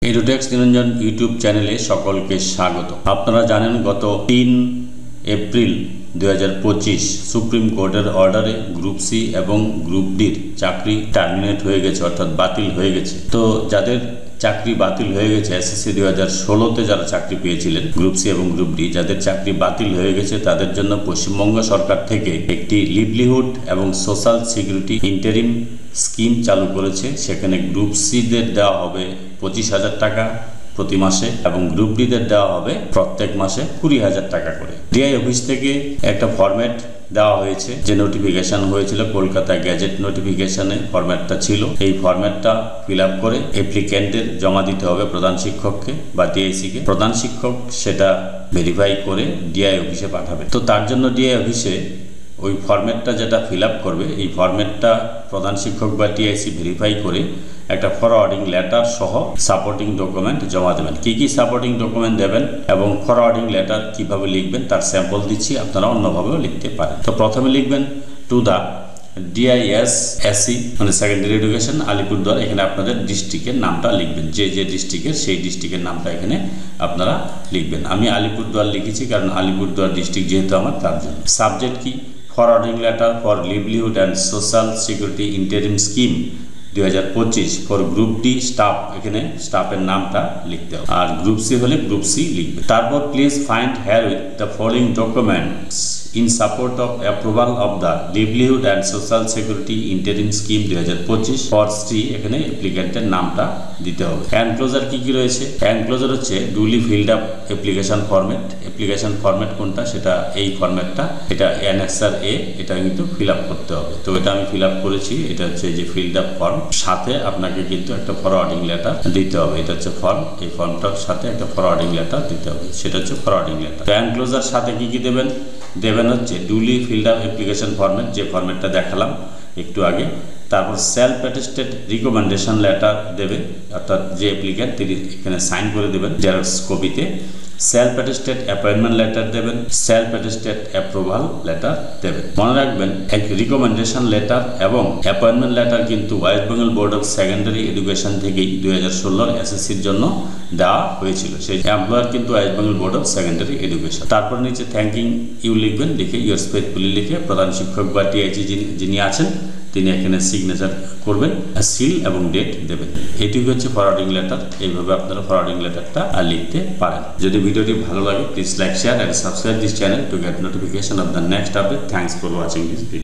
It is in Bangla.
এডুটেক্স নিরঞ্জন ইউটিউব চ্যানেলে সকলকে স্বাগত। আপনারা জানেন গত 3 এপ্রিল 2025 সুপ্রিম কোর্টের অর্ডারে গ্রুপ সি এবং গ্রুপ ডির চাকরি টার্মিনেট হয়ে গেছে, অর্থাৎ বাতিল হয়ে গেছে। তো যাদের চাকরি বাতিল হয়ে গেছে, এসএসসি 2016তে যারা চাকরি পেয়েছিলেন গ্রুপ সি এবং গ্রুপ ডি, যাদের চাকরি বাতিল হয়ে গেছে তাদের জন্য পশ্চিমবঙ্গ সরকার থেকে একটি লিভলিহুড এবং সোশ্যাল সিকিউরিটি ইন্টারিম স্কিম চালু করেছে। সেখানে গ্রুপ সিদের দেওয়া হবে 25,000 টাকা প্রতি মাসে এবং গ্রুপ ডিদের দেওয়া হবে প্রত্যেক মাসে 20,000 টাকা করে। ডিআই অফিস থেকে একটা ফরম্যাট দেওয়া হয়েছে, যে নোটিফিকেশন হয়েছিল কলকাতা গ্যাজেট নোটিফিকেশনে ফরম্যাটটা ছিল। এই ফরম্যাটটা ফিল আপ করে অ্যাপ্লিক্যান্টের জমা দিতে হবে প্রধান শিক্ষককে বা ডিআইসিকে। প্রধান শিক্ষক সেটা ভেরিফাই করে ডিআই অফিসে পাঠাবে। তো তার জন্য ডিআই অফিসে ওই ফরম্যাটটা যেটা ফিল আপ করবে, এই ফরম্যাটটা প্রধান শিক্ষক বা টিআইসি ভেরিফাই করে একটা ফরওয়ার্ডিং লেটার সহ সাপোর্টিং ডকুমেন্ট জমা দেবেন। কি কি সাপোর্টিং ডকুমেন্ট দেবেন এবং ফরওয়ার্ডিং লেটার কিভাবে লিখবেন তার স্যাম্পল দিচ্ছি, আপনারা অন্যভাবেও লিখতে পারেন। তো প্রথমে লিখবেন টু দ্য DISSE মানে সেকেন্ডারি এডুকেশন আলিপুরদুয়ার। এখানে আপনাদের ডিস্ট্রিক্টের নামটা লিখবেন, যে ডিস্ট্রিক্টের সেই ডিস্ট্রিক্টের নামটা এখানে আপনারা লিখবেন। আমি আলিপুরদুয়ার লিখেছি কারণ আলিপুরদুয়ার ডিস্ট্রিক্ট যেহেতু আমার, তার জন্য। সাবজেক্ট কি? Forwarding letter for livelihood and social security interim scheme 2025 for group D staff, এখানে স্টাফের নামটা লিখতে হবে। আর গ্রুপ সি হলে গ্রুপ সি লিখবে। তারপর please find herewith the following documents in support of approval of the livelihood and social security interim scheme 2025 for C, এখানে অ্যাপ্লিক্যান্টের নামটা দিতে হবে। এনক্লোজার কি কি রয়েছে? এনক্লোজার হচ্ছে duly filled up application format. Application format কোনটা? সেটা এই ফরম্যাটটা, এটা অ্যানেক্সার এ, এটা কিন্তু ফিল আপ করতে হবে। তো এটা আমি ফিল আপ করেছি। এটা হচ্ছে যে ফিল্ড আপ ফর্ম, সাথে আপনাকে কিন্তু একটা ফরওয়ার্ডিং লেটার দিতে হবে। এটা হচ্ছে ফর্ম, এই ফর্মটার সাথে একটা ফরওয়ার্ডিং লেটার দিতে হবে, সেটা হচ্ছে ফরওয়ার্ডিং লেটার। তো এনক্লোজার সাথে কি কি দেবেন? দেবেন হচ্ছে duly filled up application format, যে ফরম্যাটটা দেখালাম একটু আগে। তারপর সেলফ অ্যাটেস্টেড রিকমেন্ডেশন লেটার দেবে, অর্থাৎ যে অ্যাপ্লিক্যান্ট তিনি এখানে সাইন করে দেবেন জেরক্স কপিতে। সেলফ অ্যাটেস্টেড অ্যাপয়েন্টমেন্ট লেটার দেবেন, সেলফ অ্যাটেস্টেড অ্যাপ্রুভাল লেটার দেবেন। মনে রাখবেন, এক রিকমেন্ডেশন লেটার এবং অ্যাপয়েন্টমেন্ট লেটার কিন্তু West Bengal board of secondary education থেকেই 2016 এসএসসির জন্য দেওয়া হয়েছিল। সেই এমপ্লয়ার কিন্তু West Bengal board of secondary education. তারপর নিচে থ্যাঙ্কিং ইউ লিখবেন, লিখে ইউর ফেথফুলি লিখে প্রধান শিক্ষক বা টিআইসি যিনি আছেন তিনি এখানে সিগনেচার করবেন, সিল এবং ডেট দেবেন। এটুকু হচ্ছে ফরওয়ার্ডিং লেটার। এইভাবে আপনারা ফরওয়ার্ডিং লেটারটা লিখতে পারেন। যদি ভিডিওটি ভালো লাগে, please like, share and subscribe this channel to get notification of the next update. Thanks for watching this video.